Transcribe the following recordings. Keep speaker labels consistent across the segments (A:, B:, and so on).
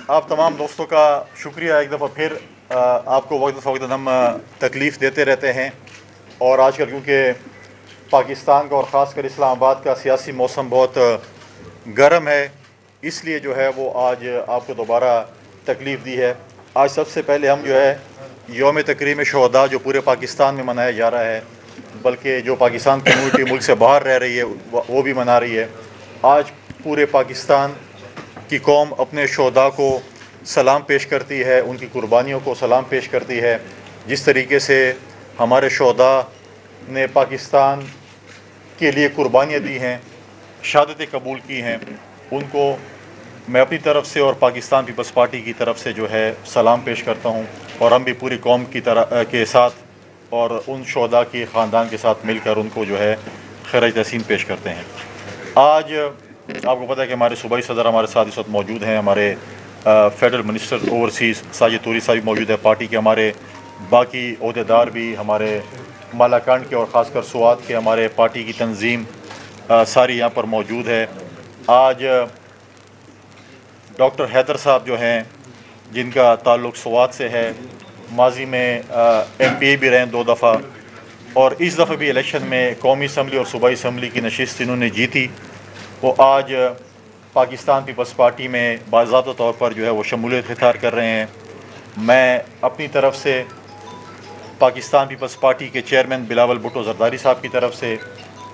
A: آپ تمام دوستوں کا شکریہ ایک دفعہ پھر آپ کو وقت فوقتاً ہم تکلیف دیتے رہتے ہیں، اور آج کل کیونکہ پاکستان کا اور خاص کر اسلام آباد کا سیاسی موسم بہت گرم ہے، اس لیے جو ہے وہ آج آپ کو دوبارہ تکلیف دی ہے۔ آج سب سے پہلے ہم جو ہے یوم تکریم شہداء جو پورے پاکستان میں منایا جا رہا ہے، بلکہ جو پاکستان کمیونٹی ملک سے باہر رہ رہی ہے وہ بھی منا رہی ہے، آج پورے پاکستان کی قوم اپنے شہداء کو سلام پیش کرتی ہے، ان کی قربانیوں کو سلام پیش کرتی ہے۔ جس طریقے سے ہمارے شہداء نے پاکستان کے لیے قربانیاں دی ہیں، شہادتیں قبول کی ہیں، ان کو میں اپنی طرف سے اور پاکستان پیپلز پارٹی کی طرف سے جو ہے سلام پیش کرتا ہوں، اور ہم بھی پوری قوم کے ساتھ اور ان شہداء کے خاندان کے ساتھ مل کر ان کو جو ہے خراج تحسین پیش کرتے ہیں۔ آج آپ کو پتہ ہے کہ ہمارے صوبائی صدر ہمارے ساتھ اس وقت موجود ہیں، ہمارے فیڈرل منسٹر اوورسیز ساجد طوری صاحب موجود ہے، پارٹی کے ہمارے باقی عہدیدار بھی، ہمارے مالاکنڈ کے اور خاص کر سوات کے ہمارے پارٹی کی تنظیم ساری یہاں پر موجود ہے۔ آج ڈاکٹر حیدر صاحب جو ہیں، جن کا تعلق سوات سے ہے، ماضی میں ایم پی اے بھی رہے 2 دفعہ، اور اس دفعہ بھی الیکشن میں قومی اسمبلی اور صوبائی اسمبلی کی نشست انہوں نے جیتی، وہ آج پاکستان پیپلز پارٹی میں باضابطہ طور پر جو ہے وہ شمولیت اختیار کر رہے ہیں۔ میں اپنی طرف سے پاکستان پیپلز پارٹی کے چیئرمین بلاول بھٹو زرداری صاحب کی طرف سے،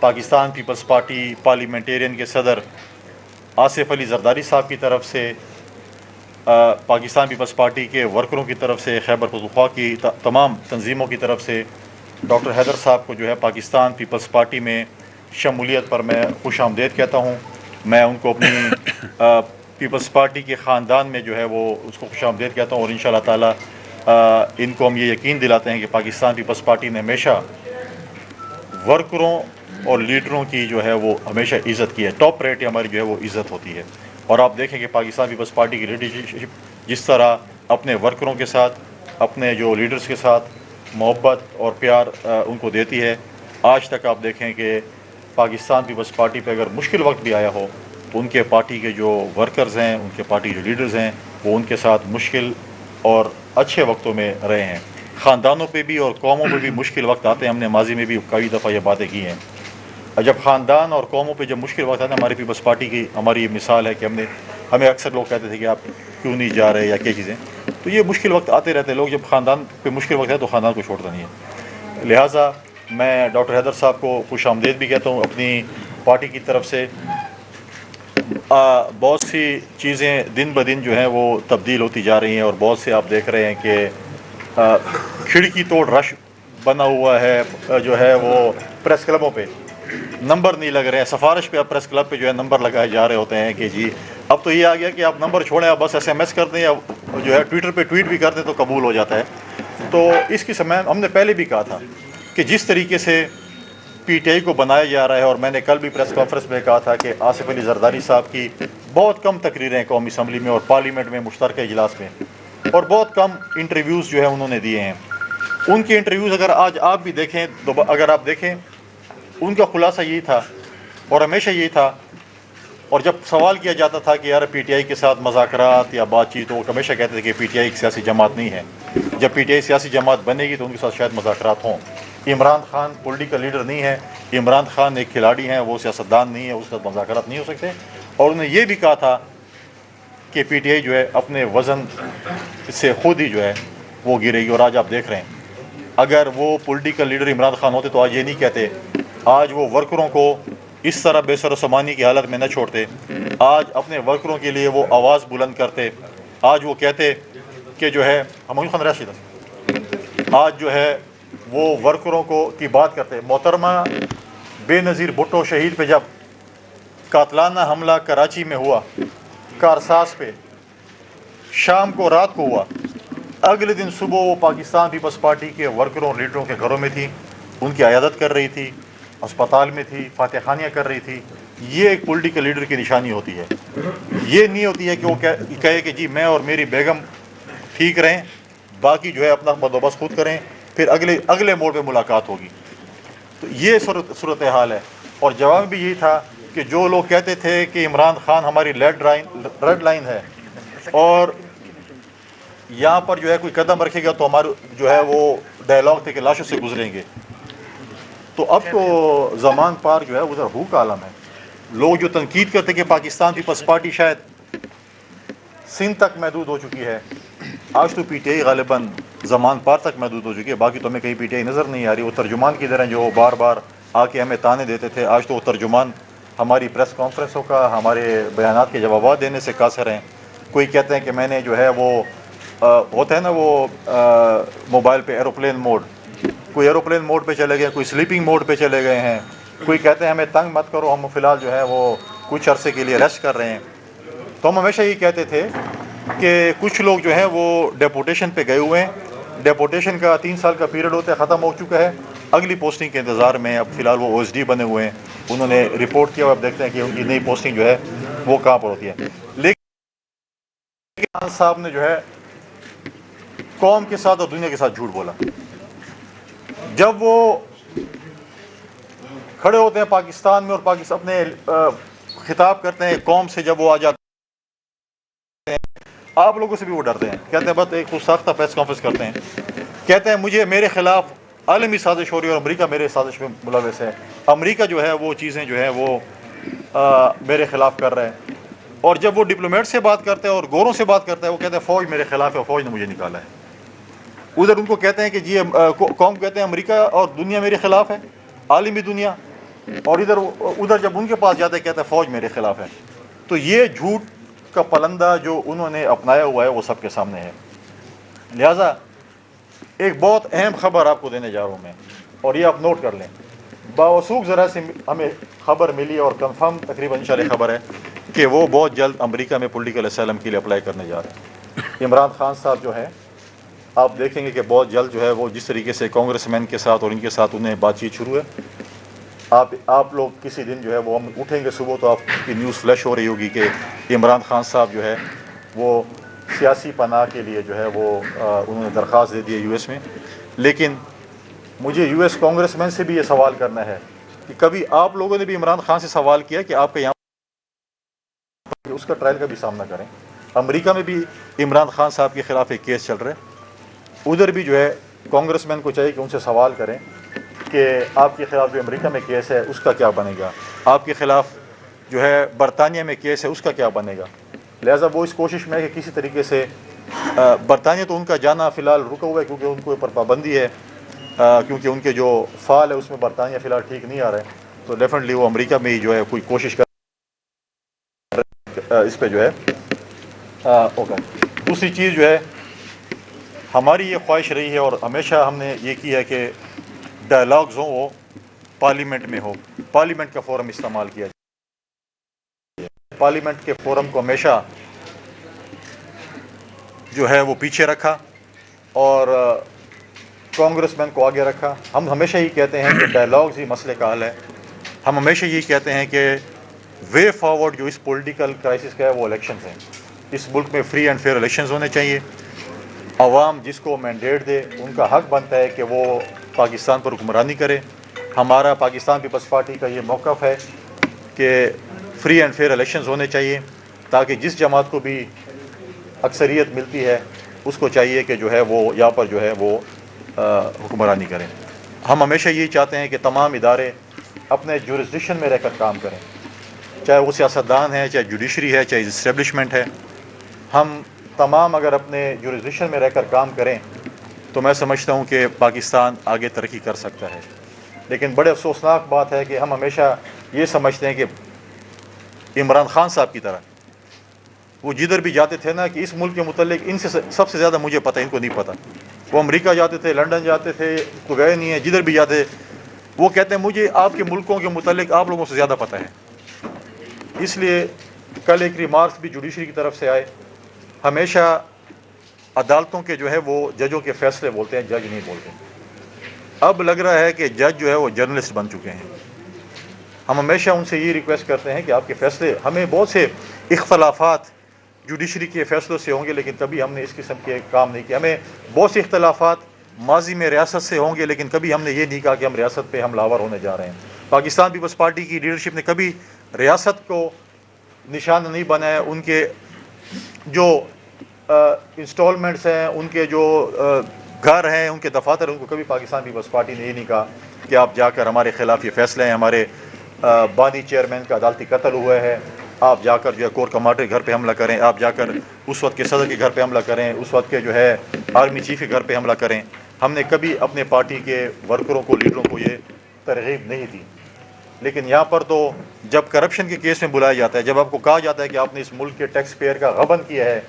A: پاکستان پیپلز پارٹی پارلیمنٹیرین کے صدر آصف علی زرداری صاحب کی طرف سے، پاکستان پیپلز پارٹی کے ورکروں کی طرف سے، خیبر پختونخوا کی تمام تنظیموں کی طرف سے ڈاکٹر حیدر صاحب کو جو ہے پاکستان پیپلز پارٹی میں شمولیت پر میں خوش آمدید کہتا ہوں۔ میں ان کو اپنی پیپلز پارٹی کے خاندان میں جو ہے وہ اس کو خوش آمدید کہتا ہوں، اور انشاءاللہ تعالیٰ ان کو ہم یہ یقین دلاتے ہیں کہ پاکستان پیپلز پارٹی نے ہمیشہ ورکروں اور لیڈروں کی جو ہے وہ ہمیشہ عزت کی ہے، ٹاپ پریورٹی ہماری جو ہے وہ عزت ہوتی ہے۔ اور آپ دیکھیں کہ پاکستان پیپلز پارٹی کی لیڈرشپ جس طرح اپنے ورکروں کے ساتھ، اپنے جو لیڈرز کے ساتھ محبت اور پیار ان کو دیتی ہے، آج تک آپ دیکھیں کہ پاکستان پیپلز پارٹی پہ اگر مشکل وقت بھی آیا ہو، ان کے پارٹی کے جو ورکرز ہیں، ان کے پارٹی جو لیڈرز ہیں، وہ ان کے ساتھ مشکل اور اچھے وقتوں میں رہے ہیں۔ خاندانوں پہ بھی اور قوموں پہ بھی مشکل وقت آتے ہیں، ہم نے ماضی میں بھی کئی دفعہ یہ باتیں کی ہیں۔ جب خاندان اور قوموں پہ جب مشکل وقت آتا ہے، ہماری پیپلز پارٹی کی ہماری یہ مثال ہے کہ ہمیں اکثر لوگ کہتے تھے کہ آپ کیوں نہیں جا رہے یا کیا چیزیں، تو یہ مشکل وقت آتے رہتے ہیں، لوگ جب خاندان پہ مشکل وقت ہے تو خاندان کو چھوڑتا نہیں ہے۔ لہٰذا میں ڈاکٹر حیدر صاحب کو خوش آمدید بھی کہتا ہوں اپنی پارٹی کی طرف سے۔ بہت سی چیزیں دن بدن جو ہیں وہ تبدیل ہوتی جا رہی ہیں، اور بہت سے آپ دیکھ رہے ہیں کہ کھڑکی توڑ رش بنا ہوا ہے جو ہے وہ پریس کلبوں پہ نمبر نہیں لگ رہے ہیں، سفارش پہ اب پریس کلب پہ جو ہے نمبر لگائے جا رہے ہوتے ہیں کہ جی اب تو یہ آ گیا کہ آپ نمبر چھوڑیں، آپ بس SMS کر دیں یا جو ہے ٹویٹر پہ ٹویٹ بھی کر دیں تو قبول ہو جاتا ہے۔ تو اس کی سمے ہم نے پہلے بھی کہا تھا کہ جس طریقے سے PTI کو بنایا جا رہا ہے، اور میں نے کل بھی پریس کانفرنس میں کہا تھا کہ آصف علی زرداری صاحب کی بہت کم تقریریں قومی اسمبلی میں اور پارلیمنٹ میں مشترکہ اجلاس میں، اور بہت کم انٹرویوز جو ہے انہوں نے دیے ہیں۔ ان کے انٹرویوز اگر آج آپ بھی دیکھیں، اگر آپ دیکھیں، ان کا خلاصہ یہی تھا اور ہمیشہ یہی تھا، اور جب سوال کیا جاتا تھا کہ یار PTI کے ساتھ مذاکرات یا بات چیت، تو وہ ہمیشہ کہتے تھے کہ PTI ایک سیاسی جماعت نہیں ہے، جب PTI سیاسی جماعت بنے گی تو ان کے ساتھ شاید مذاکرات ہوں۔ عمران خان پولیٹیکل لیڈر نہیں ہے، عمران خان ایک کھلاڑی ہیں، وہ سیاستدان نہیں ہے، اس کے ساتھ مذاکرات نہیں ہو سکتے۔ اور انہوں نے یہ بھی کہا تھا کہ PTI جو ہے اپنے وزن سے خود ہی جو ہے وہ گرے گی، اور آج آپ دیکھ رہے ہیں اگر وہ پولیٹیکل لیڈر عمران خان ہوتے تو آج یہ نہیں کہتے، آج وہ ورکروں کو اس طرح بے سر و سامانی کی حالت میں نہ چھوڑتے، آج اپنے ورکروں کے لیے وہ آواز بلند کرتے، آج وہ کہتے کہ جو ہے آج جو ہے وہ ورکروں کو کی بات کرتے۔ محترمہ بے نظیر بھٹو شہید پہ جب قاتلانہ حملہ کراچی میں ہوا، کارساز پہ شام کو رات کو ہوا، اگلے دن صبح وہ پاکستان پیپلز پارٹی کے ورکروں اور لیڈروں کے گھروں میں تھی، ان کی عیادت کر رہی تھی، اسپتال میں تھی، فاتح خانیاں کر رہی تھی۔ یہ ایک پولیٹیکل لیڈر کی نشانی ہوتی ہے، یہ نہیں ہوتی ہے کہ وہ کہے کہ جی میں اور میری بیگم ٹھیک رہیں، باقی جو ہے اپنا بندوبست خود کریں، پھر اگلے موڑ پہ ملاقات ہوگی۔ تو یہ صورتحال ہے، اور جواب بھی یہی تھا کہ جو لوگ کہتے تھے کہ عمران خان ہماری ریڈ لائن ہے، اور یہاں پر جو ہے کوئی قدم رکھے گا تو ہمارے جو ہے وہ ڈائلاگ تھے کہ لاشوں سے گزریں گے. تو اب تو زمان پار جو ہے ادھر ہو کا عالم ہے. لوگ جو تنقید کرتے کہ پاکستان پیپلز پارٹی شاید سندھ تک محدود ہو چکی ہے, آج تو پی ٹی آئی غالباً زمان پار تک محدود ہو چکی ہے. باقی تو ہمیں کہیں پی ٹی آئی نظر نہیں آ رہی. وہ ترجمان کی طرح جو بار بار آ کے ہمیں تانے دیتے تھے, آج تو وہ ترجمان ہماری پریس کانفرنسوں کا, ہمارے بیانات کے جوابات دینے سے قاصر ہیں. کوئی کہتے ہیں کہ میں نے جو ہے وہ ہوتا ہے نا وہ موبائل پہ ایروپلین موڈ, کوئی ایروپلین موڈ پہ چلے گئے, کوئی سلیپنگ موڈ پہ چلے گئے ہیں. کوئی کہتے ہیں ہمیں تنگ مت کرو, ہم فی الحال جو ہے وہ کچھ عرصے کے لیے ریسٹ کر رہے ہیں. تو ہم ہمیشہ یہ کہتے تھے کہ کچھ لوگ جو ہیں وہ ڈیپوٹیشن پہ گئے ہوئے ہیں, ڈیپوٹیشن کا 3 سال کا پیریڈ ہوتا ہے, ختم ہو چکا ہے, اگلی پوسٹنگ کے انتظار میں. اب فی الحال وہ او ایس ڈی بنے ہوئے ہیں, انہوں نے رپورٹ کیا, اب دیکھتے ہیں کہ ان کی نئی پوسٹنگ جو ہے وہ کہاں پر ہوتی ہے. لیکن خان صاحب نے جو ہے قوم کے ساتھ اور دنیا کے ساتھ جھوٹ بولا. جب وہ کھڑے ہوتے ہیں پاکستان میں اور پاکستان اپنے خطاب کرتے ہیں قوم سے, جب وہ آ جاتے ہیں آپ لوگوں سے بھی وہ ڈرتے ہیں. کہتے ہیں بس ایک خود ساختہ پریس کانفرنس کرتے ہیں, کہتے ہیں مجھے میرے خلاف عالمی سازش ہو رہی ہے اور امریکہ میرے سازش میں ملوث ہے. امریکہ جو ہے وہ چیزیں جو ہے وہ میرے خلاف کر رہا ہے. اور جب وہ ڈپلومیٹ سے بات کرتے ہیں اور گوروں سے بات کرتے ہیں, وہ کہتے ہیں فوج میرے خلاف ہے, فوج نے مجھے نکالا ہے. ادھر ان کو کہتے ہیں کہ جی قوم کہتے ہیں امریکہ اور دنیا میرے خلاف ہے, عالمی دنیا, اور ادھر جب ان کے پاس جاتے ہیں کہتے ہیں فوج میرے خلاف ہے. تو یہ جھوٹ کا پلندہ جو انہوں نے اپنایا ہوا ہے وہ سب کے سامنے ہے. لہٰذا ایک بہت اہم خبر آپ کو دینے جا رہا ہوں میں, اور یہ آپ نوٹ کر لیں. باوثوق ذرائع سے ہمیں خبر ملی اور کنفرم تقریباً انشاءاللہ خبر ہے کہ وہ بہت جلد امریکہ میں پولیٹیکل اسائلم کے لیے اپلائی کرنے جا رہے ہیں. عمران خان صاحب جو ہیں, آپ دیکھیں گے کہ بہت جلد جو ہے وہ جس طریقے سے کانگریس مین کے ساتھ اور ان کے ساتھ انہیں بات چیت شروع ہے. آپ لوگ کسی دن جو ہے وہ ہم اٹھیں گے صبح تو آپ کی نیوز فلیش ہو رہی ہوگی کہ عمران خان صاحب جو ہے وہ سیاسی پناہ کے لیے جو ہے وہ انہوں نے درخواست دے دی ہے یو ایس میں. لیکن مجھے یو ایس کانگریس مین سے بھی یہ سوال کرنا ہے کہ کبھی آپ لوگوں نے بھی عمران خان سے سوال کیا کہ آپ کا یہاں اس کا ٹرائل کا بھی سامنا کریں. امریکہ میں بھی عمران خان صاحب کے خلاف ایک کیس چل رہا ہے, ادھر بھی جو ہے کانگریس مین کو چاہیے کہ ان سے سوال کریں کہ آپ کے خلاف جو امریکہ میں کیس ہے اس کا کیا بنے گا, آپ کے خلاف جو ہے برطانیہ میں کیس ہے اس کا کیا بنے گا. لہٰذا وہ اس کوشش میں ہے کہ کسی طریقے سے برطانیہ تو ان کا جانا فی الحال رکا ہوا ہے کیونکہ ان کو اوپر پابندی ہے, کیونکہ ان کے جو فعال ہے اس میں برطانیہ فی الحال ٹھیک نہیں آ رہا ہے. تو ڈیفینیٹلی وہ امریکہ میں ہی جو ہے کوئی کوشش کر اس پہ جو ہے ہوگا. دوسری چیز جو ہے ہماری یہ خواہش رہی ہے اور ہمیشہ ہم نے یہ کی ہے کہ ڈائلاگز ہوں وہ پارلیمنٹ میں ہو, پارلیمنٹ کا فورم استعمال کیا جائے. پارلیمنٹ کے فورم کو ہمیشہ جو ہے وہ پیچھے رکھا اور کانگریس مین کو آگے رکھا. ہم ہمیشہ یہ کہتے ہیں کہ ڈائلاگز ہی مسئلے کا حل ہے. ہم ہمیشہ یہ کہتے ہیں کہ وے فارورڈ جو اس پولیٹیکل کرائسس کا ہے وہ الیکشنز ہیں. اس ملک میں فری اینڈ فیئر الیکشنز ہونے چاہیے. عوام جس کو مینڈیٹ دے ان کا حق بنتا ہے کہ وہ پاکستان پر حکمرانی کرے. ہمارا پاکستان پیپلز پارٹی کا یہ موقف ہے کہ فری اینڈ فیئر الیکشنز ہونے چاہیے تاکہ جس جماعت کو بھی اکثریت ملتی ہے اس کو چاہیے کہ جو ہے وہ یہاں پر جو ہے وہ حکمرانی کریں. ہم ہمیشہ یہی چاہتے ہیں کہ تمام ادارے اپنے جورسڈکشن میں رہ کر کام کریں, چاہے وہ سیاستدان ہے, چاہے جوڈیشری ہے, چاہے اسٹیبلشمنٹ ہے. ہم تمام اگر اپنے جورسڈکشن میں رہ کر کام کریں تو میں سمجھتا ہوں کہ پاکستان آگے ترقی کر سکتا ہے. لیکن بڑے افسوسناک بات ہے کہ ہم ہمیشہ یہ سمجھتے ہیں کہ عمران خان صاحب کی طرح وہ جدھر بھی جاتے تھے نا کہ اس ملک کے متعلق ان سے سب سے زیادہ مجھے پتہ, ان کو نہیں پتہ. وہ امریکہ جاتے تھے, لنڈن جاتے تھے, تو گئے نہیں ہیں, جدھر بھی جاتے وہ کہتے ہیں مجھے آپ کے ملکوں کے متعلق آپ لوگوں سے زیادہ پتہ ہے. اس لیے کل ایک ریمارکس بھی جوڈیشری کی طرف سے آئے. ہمیشہ عدالتوں کے جو ہے وہ ججوں کے فیصلے بولتے ہیں, جج نہیں بولتے. اب لگ رہا ہے کہ جج جو ہے وہ جرنلسٹ بن چکے ہیں. ہم ہمیشہ ان سے یہ ریکویسٹ کرتے ہیں کہ آپ کے فیصلے, ہمیں بہت سے اختلافات جوڈیشری کے فیصلوں سے ہوں گے لیکن کبھی ہم نے اس قسم کے کام نہیں کیا. ہمیں بہت سے اختلافات ماضی میں ریاست سے ہوں گے لیکن کبھی ہم نے یہ نہیں کہا کہ ہم ریاست پہ حملہ آور ہونے جا رہے ہیں. پاکستان پیپلز پارٹی کی لیڈرشپ نے کبھی ریاست کو نشانہ نہیں بنایا, ان کے جو انسٹالمنٹس ہیں، ان کے جو گھر ہیں، ان کے دفاتر، ان کو کبھی پاکستان پیپلز پارٹی نے یہ نہیں کہا کہ آپ جا کر ہمارے خلاف یہ فیصلے ہیں، ہمارے بانی چیئرمین کا عدالتی قتل ہوا ہے، آپ جا کر جو ہے کور کمانڈر کے گھر پہ حملہ کریں، آپ جا کر اس وقت کے صدر کے گھر پہ حملہ کریں، اس وقت کے جو ہے آرمی چیف کے گھر پہ حملہ کریں۔ ہم نے کبھی اپنے پارٹی کے ورکروں کو، لیڈروں کو یہ ترغیب نہیں دی۔ لیکن یہاں پر تو جب کرپشن کے کیس میں بلایا جاتا ہے، جب آپ کو کہا جاتا ہے کہ آپ نے اس ملک کے ٹیکس پیئر کا غبن کیا ہے،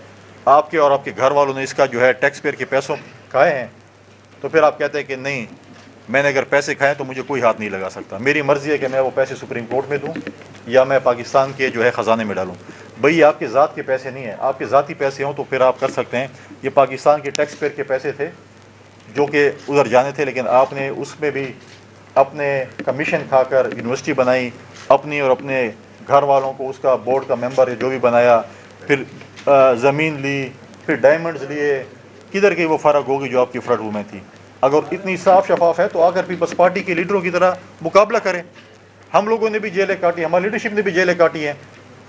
A: آپ کے اور آپ کے گھر والوں نے اس کا جو ہے ٹیکس پیئر کے پیسوں کھائے ہیں، تو پھر آپ کہتے ہیں کہ نہیں، میں نے اگر پیسے کھائے تو مجھے کوئی ہاتھ نہیں لگا سکتا، میری مرضی ہے کہ میں وہ پیسے سپریم کورٹ میں دوں یا میں پاکستان کے جو ہے خزانے میں ڈالوں۔ بھئی آپ کے ذات کے پیسے نہیں ہیں، آپ کے ذاتی پیسے ہوں تو پھر آپ کر سکتے ہیں۔ یہ پاکستان کے ٹیکس پیئر کے پیسے تھے جو کہ ادھر جانے تھے، لیکن آپ نے اس میں بھی اپنے کمیشن کھا کر یونیورسٹی بنائی، اپنی اور اپنے گھر والوں کو اس کا بورڈ کا ممبر جو بھی بنایا، پھر زمین لی، پھر ڈائمنڈز لیے۔ کدھر گئی وہ فرق ہوگی جو آپ کی فلڈ میں تھی؟ اگر اتنی صاف شفاف ہے تو آ کر پیپلز پارٹی کے لیڈروں کی طرح مقابلہ کریں۔ ہم لوگوں نے بھی جیلیں کاٹی، ہماری لیڈرشپ نے بھی جیلیں کاٹی ہیں۔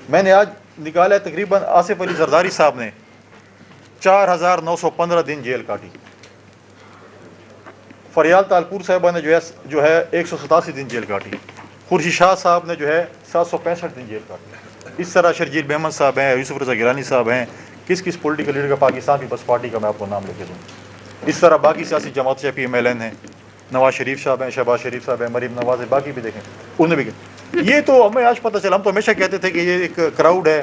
A: میں نے آج نکالا ہے تقریباً آصف علی زرداری صاحب نے 4915 دن جیل کاٹی، فریال تالپور صاحبہ نے جو ہے 187 دن جیل کاٹی، خورشید شاہ صاحب نے جو ہے 765 دن جیل کاٹی۔ اس طرح شرجیل محمد صاحب ہیں، یوسف رضا گیلانی صاحب ہیں، کس پولیٹیکل لیڈر کا پاکستان پیپلز پارٹی کا میں آپ کو نام لے کے دوں؟ اس طرح باقی سیاسی جماعت سے پی ایم ایل این ہیں، نواز شریف صاحب ہیں، شہباز شریف صاحب ہیں، مریم نواز ہیں، باقی بھی دیکھیں انہوں نے بھی یہ تو ہمیں آج پتہ چلا۔ ہم تو ہمیشہ کہتے تھے کہ یہ ایک کراؤڈ ہے،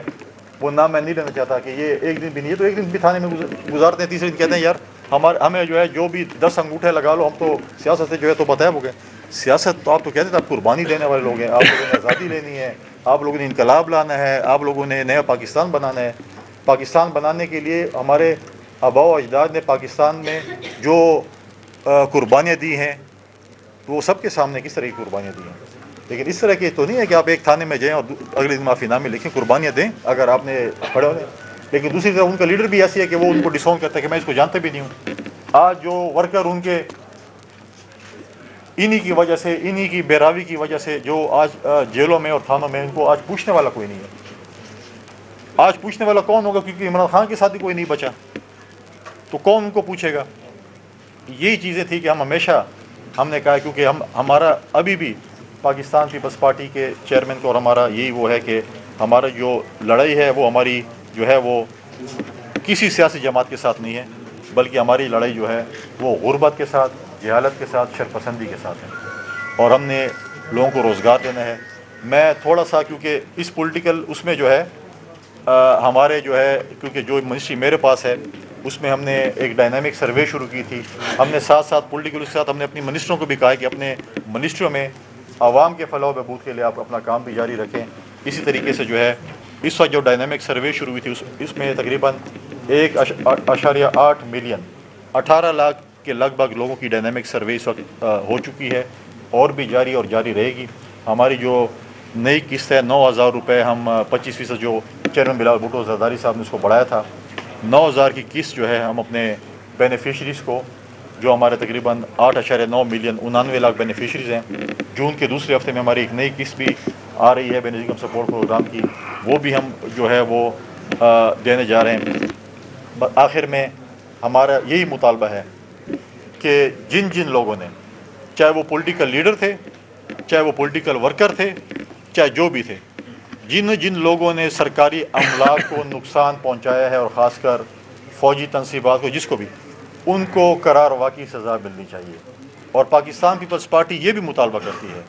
A: وہ نام میں نہیں لینا چاہتا کہ یہ ایک دن بھی نہیں، یہ تو ایک دن بھی تھانے میں گزارتے ہیں، تیسرے دن کہتے ہیں یار ہمیں جو ہے جو بھی 10 انگوٹھے لگا لو، ہم تو سیاست سے جو ہے تو بتایا ہو گئے۔ سیاست تو آپ تو کہتے تھے آپ قربانی دینے والے لوگ ہیں، آپ لوگوں نے آزادی لینی ہے، آپ لوگوں نے انقلاب لانا ہے، آپ لوگوں نے نیا پاکستان بنانا ہے۔ پاکستان بنانے کے لیے ہمارے آباء و اجداد نے پاکستان میں جو قربانیاں دی ہیں تو وہ سب کے سامنے کس طرح کی قربانیاں دی ہیں۔ لیکن اس طرح کی تو نہیں ہے کہ آپ ایک تھانے میں جائیں اور اگلے دن معافی نامے لکھیں، قربانیاں دیں اگر آپ نے پڑھے ہونے۔ لیکن دوسری طرف ان کا لیڈر بھی ایسی ہے کہ وہ ان کو ڈساؤن کرتا ہے کہ میں اس کو جانتے بھی نہیں ہوں۔ آج جو ورکر ان کے انہی کی وجہ سے، انہی کی بیراوی کی وجہ سے جو آج جیلوں میں اور تھانوں میں، ان کو آج پوچھنے والا کوئی نہیں ہے۔ آج پوچھنے والا کون ہوگا؟ کیونکہ عمران خان کے ساتھ ہی کوئی نہیں بچا، تو کون ان کو پوچھے گا؟ یہی چیزیں تھیں کہ ہم نے کہا کیونکہ ہمارا ابھی بھی پاکستان پیپلز پارٹی کے چیئرمین کو اور ہمارا یہی وہ ہے کہ ہمارا جو لڑائی ہے وہ ہماری جو ہے وہ کسی سیاسی جماعت کے ساتھ نہیں ہے، بلکہ ہماری لڑائی جو ہے وہ غربت کے ساتھ، جہالت کے ساتھ، شرپسندی کے ساتھ ہے، اور ہم نے لوگوں کو روزگار دینا ہے۔ میں تھوڑا سا کیونکہ اس پولیٹیکل اس میں جو ہے ہمارے جو ہے، کیونکہ جو منسٹری میرے پاس ہے اس میں ہم نے ایک ڈائنامک سروے شروع کی تھی۔ ہم نے ساتھ ساتھ پولیٹیکل کے ساتھ ہم نے اپنی منسٹروں کو بھی کہا کہ اپنے منسٹریوں میں عوام کے فلاح و بہبود کے لیے آپ اپنا کام بھی جاری رکھیں۔ اسی طریقے سے جو ہے اس وقت جو ڈائنامک سروے شروع ہوئی تھی اس میں تقریباً 1.8 ملین 18 لاکھ کے لگ بھگ لوگوں کی ڈائنامک سروے اس وقت ہو چکی ہے، اور بھی جاری رہے گی۔ ہماری جو نئی قسط ہے 9,000 روپے، ہم 25% جو چیئرمین بلال بھٹو زرداری صاحب نے اس کو بڑھایا تھا، 9,000 کی قسط جو ہے ہم اپنے بینیفیشریز کو، جو ہمارے تقریباً 8.9 ملین 99 لاکھ بینیفیشریز ہیں، جون کے دوسرے ہفتے میں ہماری ایک نئی قسط بھی آ رہی ہے بین انکم سپورٹ پروگرام کی، وہ بھی ہم جو ہے وہ دینے جا رہے ہیں۔ آخر میں ہمارا یہی مطالبہ ہے کہ جن لوگوں نے، چاہے وہ پولیٹیکل لیڈر تھے، چاہے وہ پولیٹیکل ورکر تھے، چاہے جو بھی تھے، جن لوگوں نے سرکاری املاک کو نقصان پہنچایا ہے، اور خاص کر فوجی تنصیبات کو، جس کو بھی، ان کو قرار واقعی سزا ملنی چاہیے۔ اور پاکستان پیپلز پارٹی یہ بھی مطالبہ کرتی ہے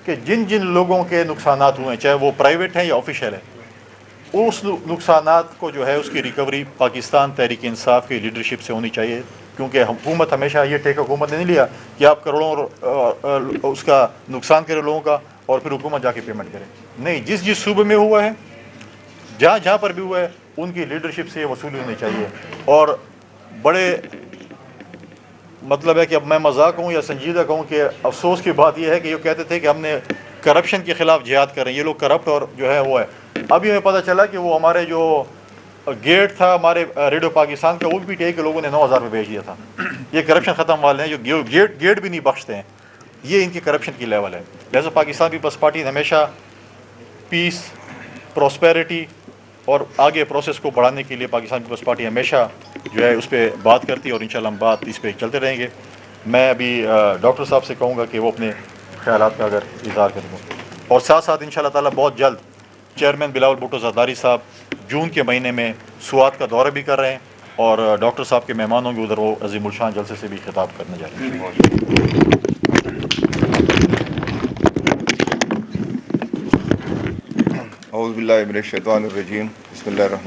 A: کہ جن لوگوں کے نقصانات ہوئے ہیں، چاہے وہ پرائیویٹ ہیں یا آفیشیل ہیں، اس نقصانات کو جو ہے اس کی ریکوری پاکستان تحریک انصاف کی لیڈرشپ سے ہونی چاہیے، کیونکہ حکومت ہمیشہ یہ ٹیک حکومت نے نہیں لیا کہ آپ کروڑوں اس کا نقصان کرے لوگوں کا اور پھر حکومت جا کے پیمنٹ کرے۔ نہیں، جس صوبے میں ہوا ہے، جہاں پر بھی ہوا ہے، ان کی لیڈرشپ سے یہ وصولی ہونی چاہیے۔ اور بڑے مطلب ہے کہ اب میں مذاق کہوں یا سنجیدہ کہوں کہ افسوس کی بات یہ ہے کہ یہ کہتے تھے کہ ہم نے کرپشن کے خلاف جہاد کریں، یہ لوگ کرپٹ اور جو ہے وہ ہے۔ ابھی ہمیں پتہ چلا کہ وہ ہمارے جو گیٹ تھا ہمارے ریڈیو پاکستان کا، وہ بھی PTI کے لوگوں نے 9,000 روپے بھیج دیا تھا۔ یہ کرپشن ختم والے ہیں جو گیٹ بھی نہیں بخشتے ہیں، یہ ان کی کرپشن کی لیول ہے۔ لہٰذا پاکستان پیپلز پارٹی نے ہمیشہ پیس، پراسپیرٹی اور آگے پروسیس کو بڑھانے کے لیے پاکستان پیپلز پارٹی ہمیشہ جو ہے اس پہ بات کرتی ہے، اور انشاءاللہ ہم بات اس پہ چلتے رہیں گے۔ میں ابھی ڈاکٹر صاحب سے کہوں گا کہ وہ اپنے خیالات کا اگر اظہار کریں گے، اور ساتھ ساتھ انشاءاللہ تعالیٰ بہت جلد چیئرمین بلاول بھٹو زرداری صاحب جون کے مہینے میں سوات کا دورہ بھی کر رہے ہیں، اور ڈاکٹر صاحب کے مہمان ہوں گے ادھر، وہ عظیم الشان جلسے سے بھی خطاب کرنے جا رہے ہیں۔
B: اعوذ باللہ من الشیطان الرجیم، بسم اللہ الرحمن